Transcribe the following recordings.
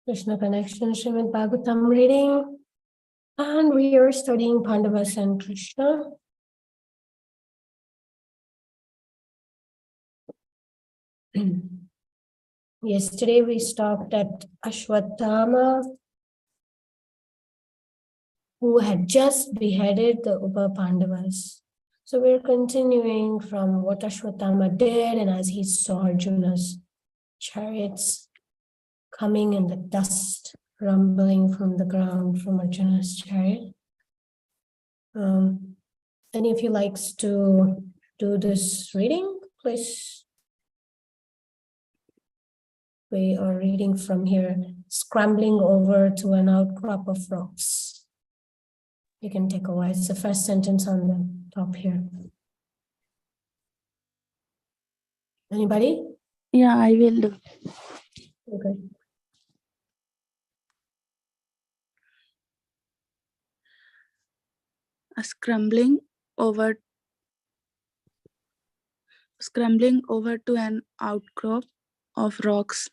Krishna Connection, Srimad Bhagavatam reading, and we are studying Pandavas and Krishna. Yesterday we stopped at Ashwatthama, who had just beheaded the Upa Pandavas. So we're continuing from what Ashwatthama did, and as he saw Arjuna's chariots coming and the dust rumbling from the ground from Arjuna's chariot. Any of you likes to do this reading, please? We are reading from here, scrambling over to an outcrop of rocks. You can take a while. It's the first sentence on the top here. Anybody? Yeah, I will do. Okay. Scrambling over to an outcrop of rocks.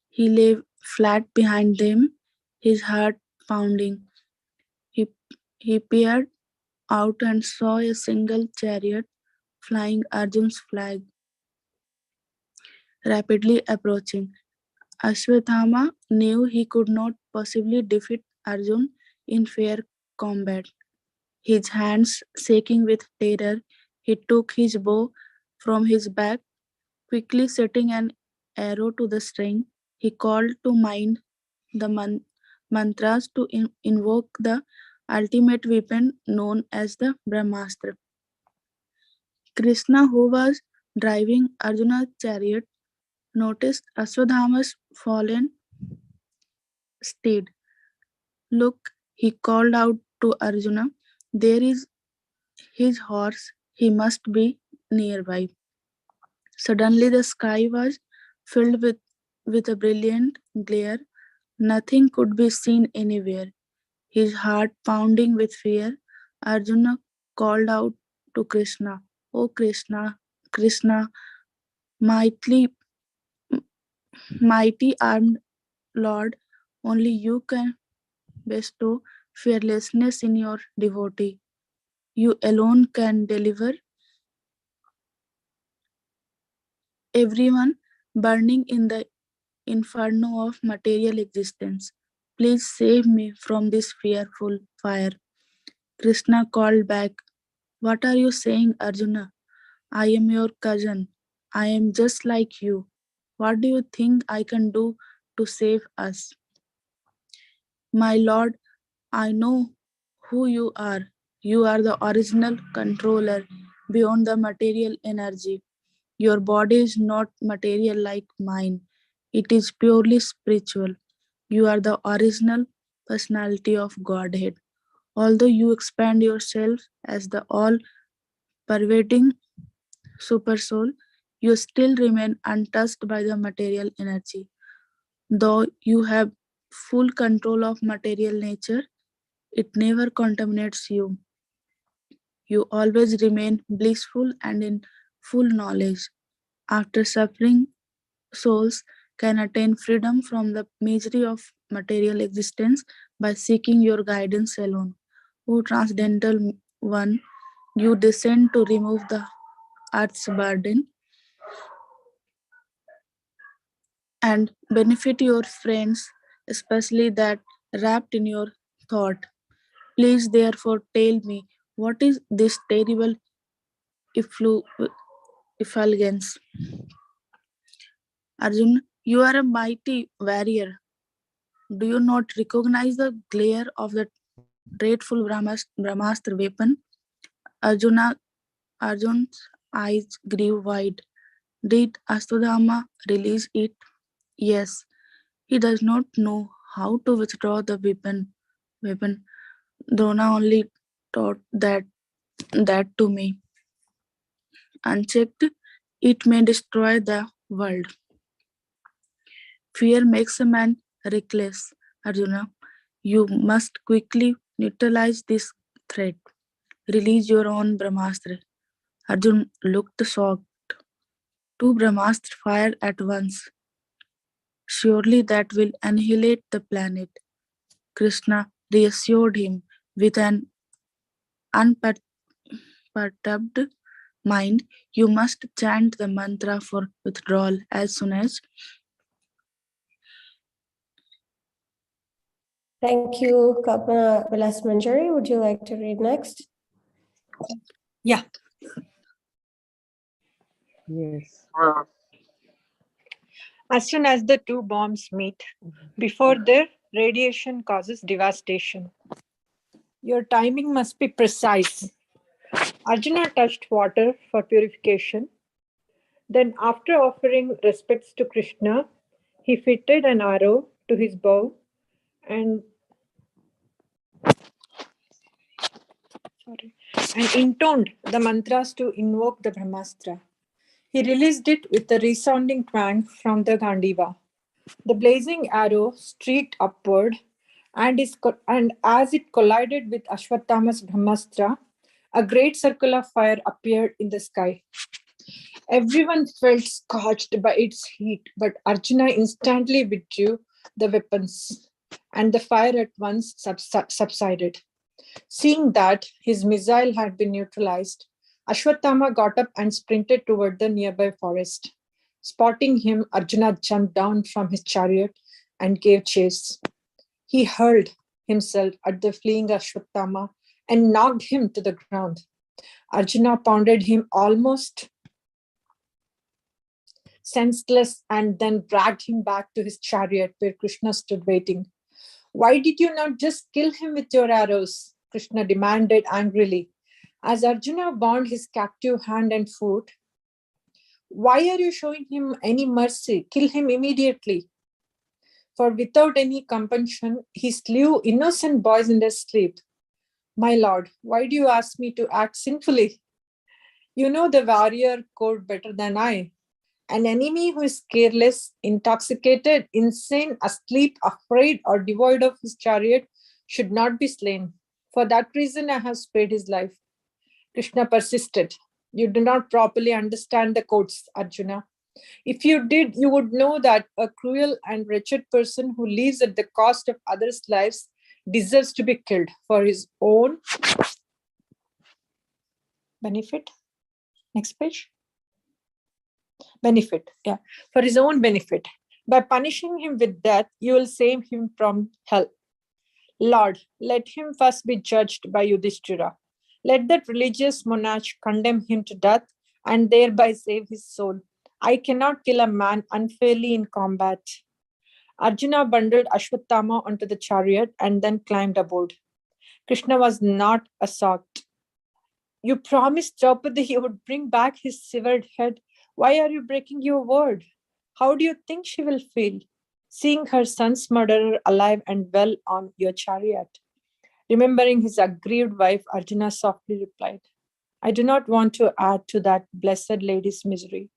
He lay flat behind them, his heart pounding. He peered out and saw a single chariot flying Arjun's flag, rapidly approaching. Ashwatthama knew he could not possibly defeat Arjun in fair combat. His hands shaking with terror, he took his bow from his back, quickly setting an arrow to the string. He called to mind the mantras to invoke the ultimate weapon known as the Brahmastra. Krishna, who was driving Arjuna's chariot, noticed Ashwadhama's fallen steed. Look, he called out to Arjuna, there is his horse, he must be nearby. Suddenly the sky was filled with a brilliant glare. Nothing could be seen anywhere. His heart pounding with fear, Arjuna called out to Krishna, "O Krishna, Krishna, mighty, mighty armed Lord, only you can bestow fearlessness in your devotee. You alone can deliver everyone burning in the inferno of material existence. Please save me from this fearful fire." Krishna called back, "What are you saying, Arjuna? I am your cousin. I am just like you. What do you think I can do to save us?" "My lord, I know who you are. You are the original controller beyond the material energy. Your body is not material like mine. It is purely spiritual. You are the original personality of Godhead. Although you expand yourself as the all-pervading supersoul, you still remain untouched by the material energy. Though you have full control of material nature, it never contaminates you. You always remain blissful and in full knowledge. After suffering, souls can attain freedom from the misery of material existence by seeking your guidance alone. O Transcendental One, you descend to remove the earth's burden and benefit your friends, especially that wrapped in your thought. Please therefore tell me, what is this terrible effulgence? Arjun, you are a mighty warrior. Do you not recognize the glare of the dreadful Brahmastra weapon? Arjuna, Arjun's eyes grew wide. Did Astudhama release it? Yes. He does not know how to withdraw the weapon. Drona only taught that to me. Unchecked, it may destroy the world. Fear makes a man reckless, Arjuna. You must quickly neutralize this threat. Release your own Brahmastra. Arjun looked shocked. Two Brahmastra fired at once. Surely that will annihilate the planet. Krishna reassured him with an unperturbed mind. You must chant the mantra for withdrawal as soon as. Thank you, Vilas Manjari. Would you like to read next? Yeah. Yes. As soon as the two bombs meet, before their radiation causes devastation. Your timing must be precise. Arjuna touched water for purification. Then, after offering respects to Krishna, he fitted an arrow to his bow and intoned the mantras to invoke the Brahmastra. He released it with a resounding twang from the Gandiva. The blazing arrow streaked upward, and as it collided with Ashwatthama's Brahmastra, a great circle of fire appeared in the sky. Everyone felt scorched by its heat, but Arjuna instantly withdrew the weapons, and the fire at once subsided. Seeing that his missile had been neutralized, Ashwatthama got up and sprinted toward the nearby forest. Spotting him, Arjuna jumped down from his chariot and gave chase. He hurled himself at the fleeing Ashwatthama and knocked him to the ground. Arjuna pounded him almost senseless and then dragged him back to his chariot where Krishna stood waiting. Why did you not just kill him with your arrows? Krishna demanded angrily. As Arjuna bound his captive hand and foot, why are you showing him any mercy? Kill him immediately. For without any compunction, he slew innocent boys in their sleep. My lord, why do you ask me to act sinfully? You know the warrior code better than I. An enemy who is careless, intoxicated, insane, asleep, afraid, or devoid of his chariot should not be slain. For that reason, I have spared his life. Krishna persisted. You do not properly understand the codes, Arjuna. If you did, you would know that a cruel and wretched person who lives at the cost of others' lives deserves to be killed for his own benefit. Next page. Benefit, yeah, for his own benefit. By punishing him with death, you will save him from hell. Lord, let him first be judged by Yudhishthira. Let that religious monarch condemn him to death and thereby save his soul. I cannot kill a man unfairly in combat. Arjuna bundled Ashwatthama onto the chariot and then climbed aboard. Krishna was not shocked. You promised Draupadi you would bring back his severed head. Why are you breaking your word? How do you think she will feel, seeing her son's murderer alive and well on your chariot? Remembering his aggrieved wife, Arjuna softly replied, I do not want to add to that blessed lady's misery.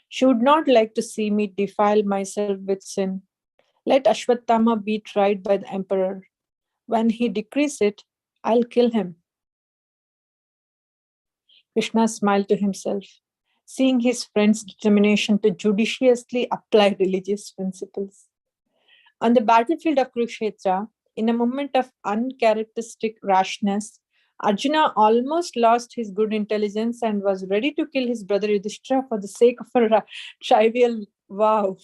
She would not like to see me defile myself with sin. Let Ashwatthama be tried by the emperor. When he decrees it, I'll kill him. Krishna smiled to himself, seeing his friend's determination to judiciously apply religious principles. On the battlefield of Kurukshetra, in a moment of uncharacteristic rashness, Arjuna almost lost his good intelligence and was ready to kill his brother Yudhishthira for the sake of a trivial vow.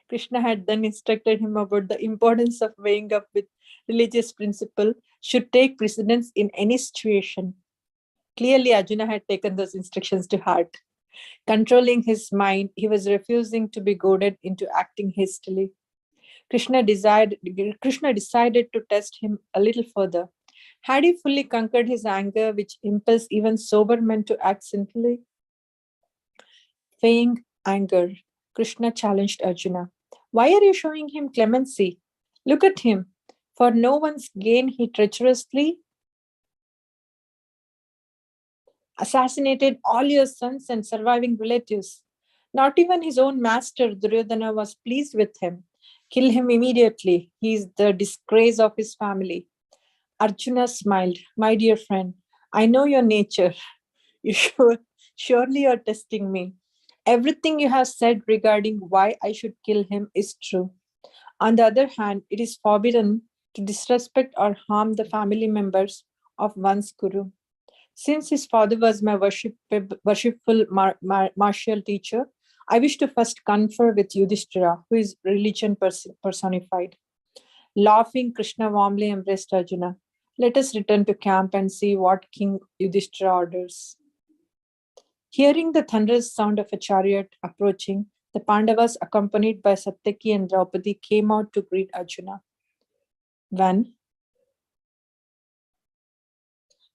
Krishna had then instructed him about the importance of weighing up with religious principle should take precedence in any situation. Clearly, Arjuna had taken those instructions to heart. Controlling his mind, he was refusing to be goaded into acting hastily. Krishna decided to test him a little further. Had he fully conquered his anger, which impels even sober men to act sinfully? Feigning anger, Krishna challenged Arjuna. Why are you showing him clemency? Look at him. For no one's gain, he treacherously assassinated all your sons and surviving relatives. Not even his own master, Duryodhana, was pleased with him. Kill him immediately. He is the disgrace of his family. Arjuna smiled. My dear friend, I know your nature. You surely are testing me. Everything you have said regarding why I should kill him is true. On the other hand, it is forbidden to disrespect or harm the family members of one's guru. Since his father was my worshipful martial teacher, I wish to first confer with Yudhishthira, who is religion personified. Laughing, Krishna warmly embraced Arjuna. Let us return to camp and see what King Yudhishthira orders. Hearing the thunderous sound of a chariot approaching, the Pandavas, accompanied by Satyaki and Draupadi, came out to greet Arjuna. When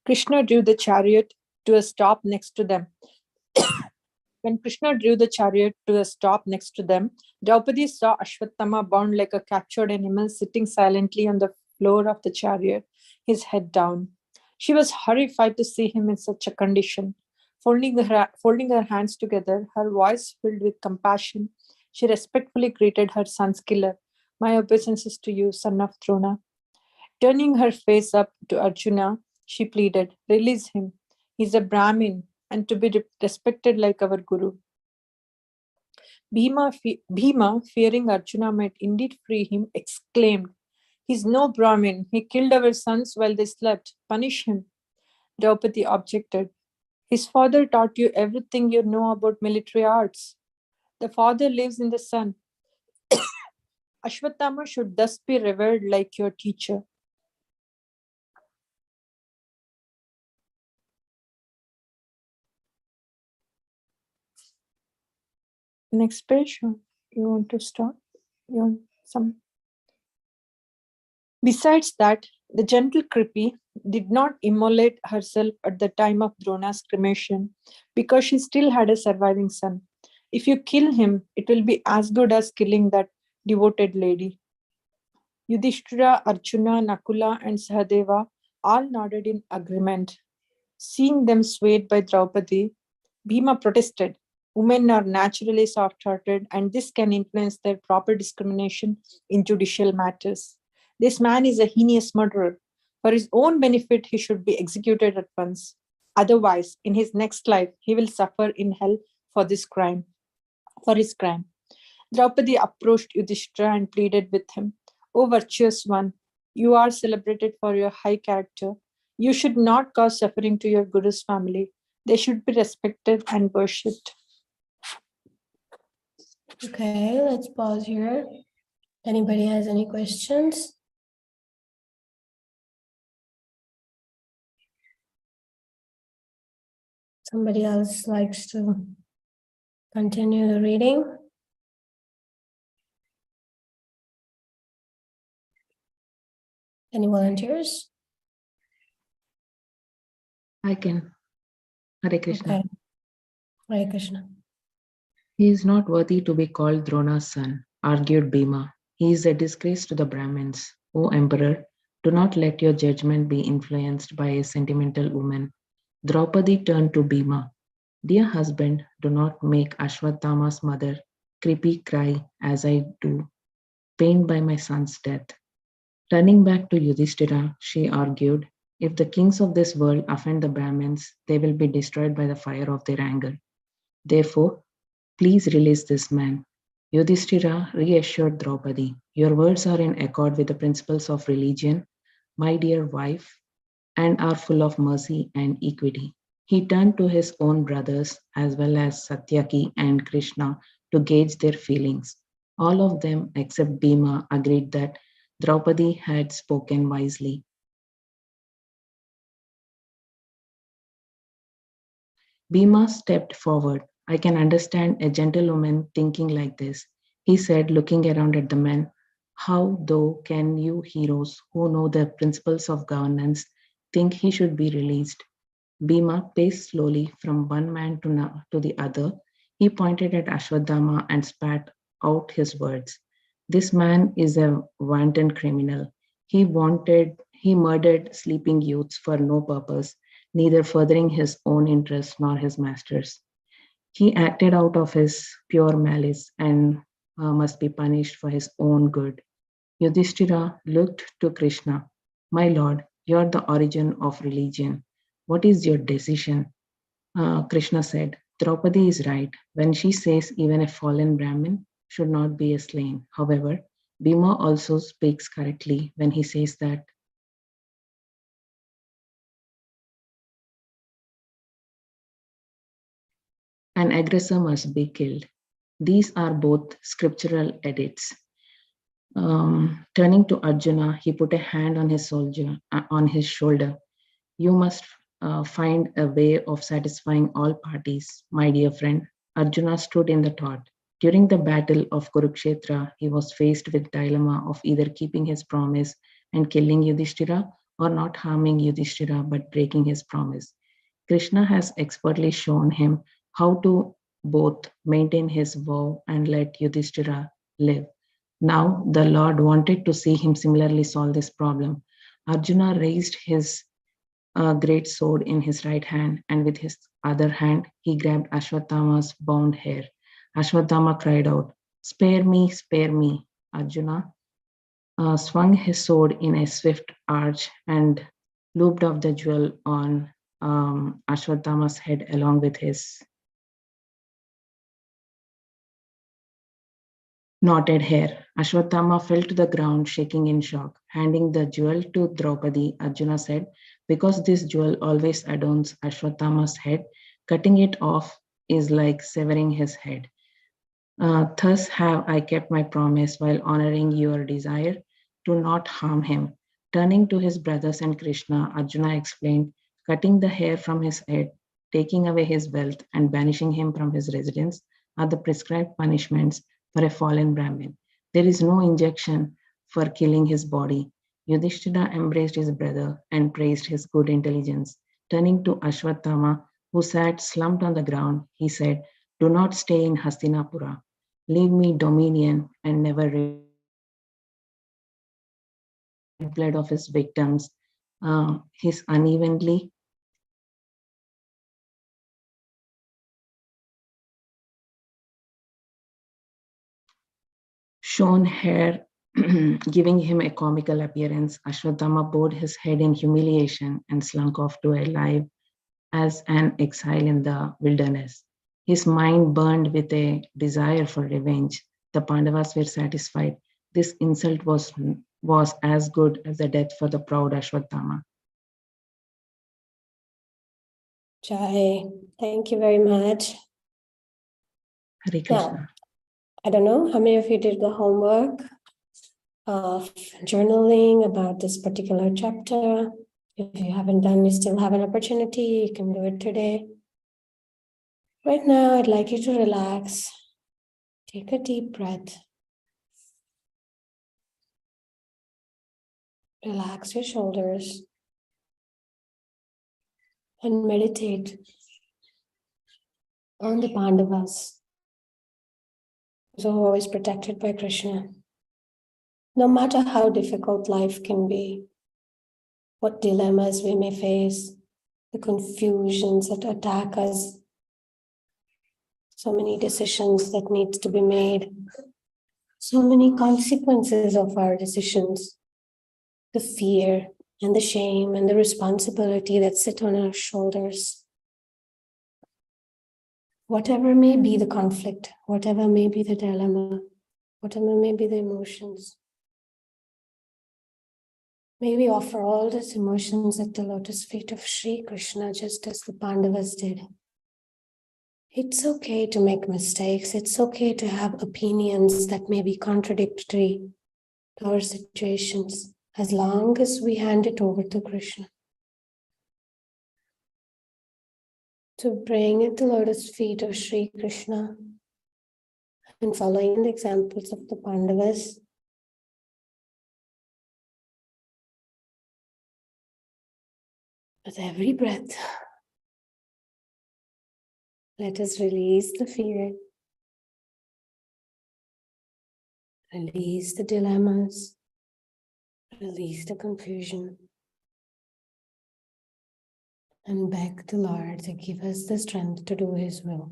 Krishna drew the chariot to a stop next to them, Draupadi saw Ashwatthama bound like a captured animal sitting silently on the floor of the chariot, his head down. She was horrified to see him in such a condition. Folding her hands together, her voice filled with compassion, she respectfully greeted her son's killer. My obeisances to you, son of Drona. Turning her face up to Arjuna, she pleaded, release him. He's a Brahmin and to be respected like our Guru. Bhima, fearing Arjuna might indeed free him, exclaimed, he's no Brahmin. He killed our sons while they slept. Punish him. Draupadi objected. His father taught you everything you know about military arts. The father lives in the sun. Ashwatthama should thus be revered like your teacher. Next page. You want to start? You want some? Besides that, the gentle Kripi did not immolate herself at the time of Drona's cremation because she still had a surviving son. If you kill him, it will be as good as killing that devoted lady. Yudhishthira, Arjuna, Nakula, and Sahadeva all nodded in agreement. Seeing them swayed by Draupadi, Bhima protested. Women are naturally soft-hearted, and this can influence their proper discrimination in judicial matters. This man is a heinous murderer. For his own benefit, he should be executed at once. Otherwise, in his next life, he will suffer in hell for his crime. Draupadi approached Yudhishthira and pleaded with him, O virtuous one, you are celebrated for your high character. You should not cause suffering to your Guru's family. They should be respected and worshipped. Okay, let's pause here. Anybody has any questions? Somebody else likes to continue the reading? Any volunteers? I can. Hare Krishna. Okay. Hare Krishna. He is not worthy to be called Drona's son, argued Bhima. He is a disgrace to the Brahmins. O Emperor, do not let your judgment be influenced by a sentimental woman. Draupadi turned to Bhima. Dear husband, do not make Ashwatthama's mother Kripi cry as I do, pained by my son's death. Turning back to Yudhishthira, she argued, if the kings of this world offend the Brahmins, they will be destroyed by the fire of their anger. Therefore, please release this man. Yudhishthira reassured Draupadi, your words are in accord with the principles of religion, my dear wife, and are full of mercy and equity. He turned to his own brothers as well as Satyaki and Krishna to gauge their feelings. All of them except Bhima agreed that Draupadi had spoken wisely. Bhima stepped forward. I can understand a gentlewoman thinking like this, he said, looking around at the men. How, though, can you heroes who know the principles of governance think he should be released? Bhima paced slowly from one man to the other. He pointed at Ashwatthama and spat out his words. This man is a wanton criminal. He murdered sleeping youths for no purpose, neither furthering his own interests nor his master's. He acted out of his pure malice and must be punished for his own good. Yudhishthira looked to Krishna. My lord, you are the origin of religion. What is your decision? Krishna said, Draupadi is right when she says even a fallen Brahmin should not be slain. However, Bhima also speaks correctly when he says that an aggressor must be killed. These are both scriptural edits. Turning to Arjuna, he put a hand on on his shoulder. You must find a way of satisfying all parties, my dear friend. Arjuna stood in the thought. During the battle of Kurukshetra, he was faced with dilemma of either keeping his promise and killing Yudhishthira or not harming Yudhishthira but breaking his promise. Krishna has expertly shown him how to both maintain his vow and let Yudhishthira live. Now the Lord wanted to see him similarly solve this problem. Arjuna raised his great sword in his right hand, and with his other hand, he grabbed Ashwatthama's bound hair. Ashwatthama cried out, spare me. Arjuna swung his sword in a swift arch and looped off the jewel on Ashwatthama's head along with his knotted hair. Ashwatthama fell to the ground, shaking in shock. Handing the jewel to Draupadi, Arjuna said, because this jewel always adorns Ashwatthama's head, cutting it off is like severing his head. Thus have I kept my promise while honoring your desire to not harm him. Turning to his brothers and Krishna, Arjuna explained, cutting the hair from his head, taking away his wealth, and banishing him from his residence are the prescribed punishments for a fallen Brahmin. There is no injection for killing his body. Yudhishthira embraced his brother and praised his good intelligence. Turning to Ashwatthama, who sat slumped on the ground, he said, do not stay in Hastinapura. Leave me dominion and never blood of his victims. His unevenly shorn hair giving him a comical appearance. Ashwatthama bowed his head in humiliation and slunk off to a life as an exile in the wilderness. His mind burned with a desire for revenge. The Pandavas were satisfied. This insult was as good as a death for the proud Ashwatthama. Jai, thank you very much. Hare Krishna. Now, I don't know how many of you did the homework of journaling about this particular chapter. If you haven't done, you still have an opportunity. You can do it today. Right now, I'd like you to relax. Take a deep breath. Relax your shoulders and meditate on the Pandavas, who are always protected by Krishna. No matter how difficult life can be, what dilemmas we may face, the confusions that attack us, so many decisions that need to be made, so many consequences of our decisions, the fear and the shame and the responsibility that sit on our shoulders. Whatever may be the conflict, whatever may be the dilemma, whatever may be the emotions, may we offer all these emotions at the lotus feet of Sri Krishna, just as the Pandavas did. It's okay to make mistakes. It's okay to have opinions that may be contradictory to our situations, as long as we hand it over to Krishna. To bring at the lotus feet of Sri Krishna and following the examples of the Pandavas, with every breath, let us release the fear, release the dilemmas, release the confusion, and beg the Lord to give us the strength to do His will.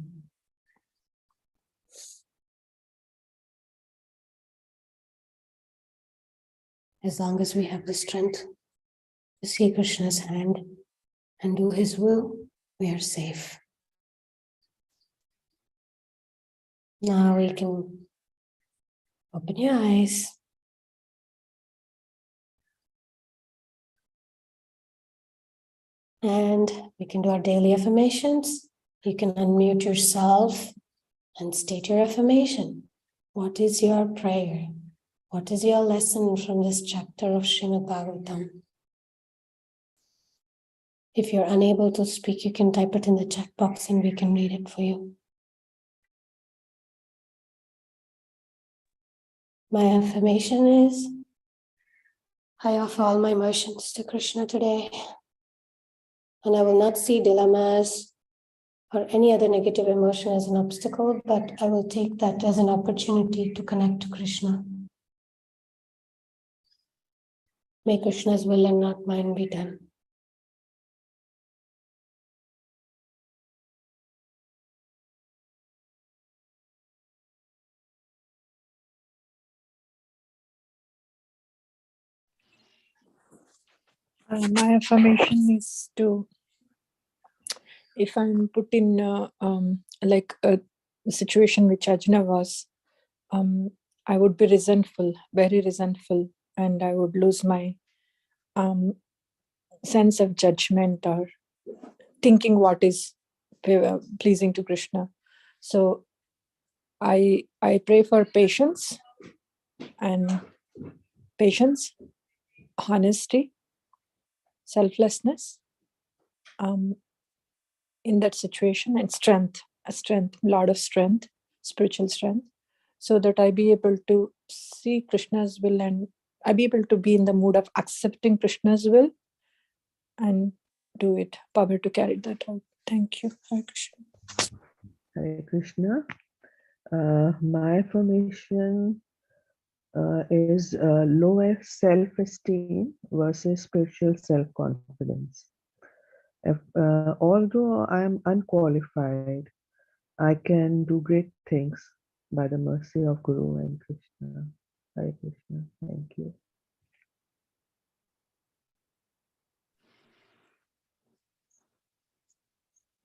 As long as we have the strength to see Krishna's hand and do His will, we are safe. Now we can open your eyes. And we can do our daily affirmations. You can unmute yourself and state your affirmation. What is your prayer? What is your lesson from this chapter of Srimad Bhagavatam? If you're unable to speak, you can type it in the chat box and we can read it for you. My affirmation is, I offer all my emotions to Krishna today, and I will not see dilemmas or any other negative emotion as an obstacle, but I will take that as an opportunity to connect to Krishna. May Krishna's will and not mine be done. My affirmation is to, if I'm put in like a situation which Arjuna was, I would be resentful, very resentful, and I would lose my sense of judgment or thinking what is pleasing to Krishna. So I pray for patience, honesty, selflessness in that situation, and a lot of strength, spiritual strength, so that I be able to see Krishna's will and I be able to be in the mood of accepting Krishna's will and do it, power to carry that out. Thank you. Hare Krishna. Hare Krishna. My affirmation is lower self-esteem versus spiritual self-confidence. Although I am unqualified, I can do great things by the mercy of Guru and Krishna. Hare Krishna. Thank you.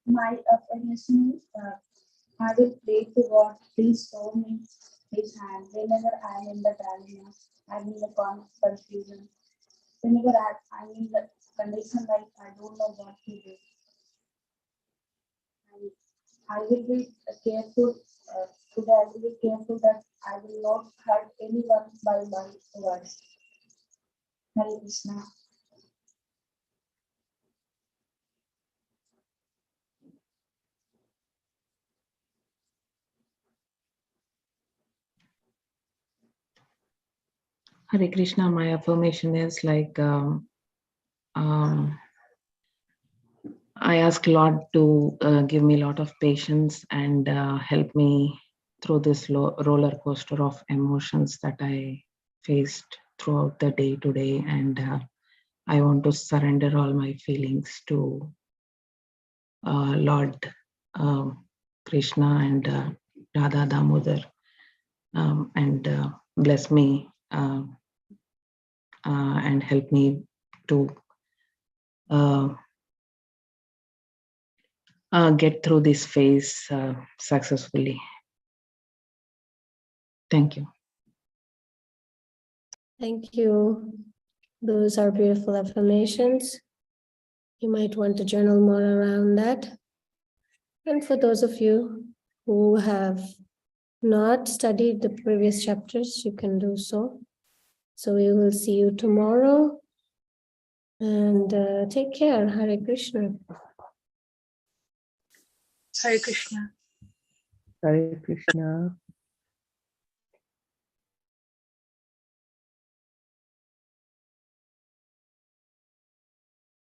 My affirmation is I will pray to God, please show me His hand whenever I am in the dilemma, I'm in the confusion. Whenever I'm in the condition like I don't know what to do. And I will be careful, today I will be careful that I will not hurt anyone by my words. Hare Krishna. Hare Krishna, my affirmation is like I ask Lord to give me a lot of patience and help me through this roller coaster of emotions that I faced throughout the day today. And I want to surrender all my feelings to Lord Krishna and Radha Damodar, and bless me and help me to get through this phase successfully. Thank you. Thank you. Those are beautiful affirmations. You might want to journal more around that. And for those of you who have not studied the previous chapters, you can do so. So we will see you tomorrow. And take care. Hare Krishna. Hare Krishna. Hare Krishna.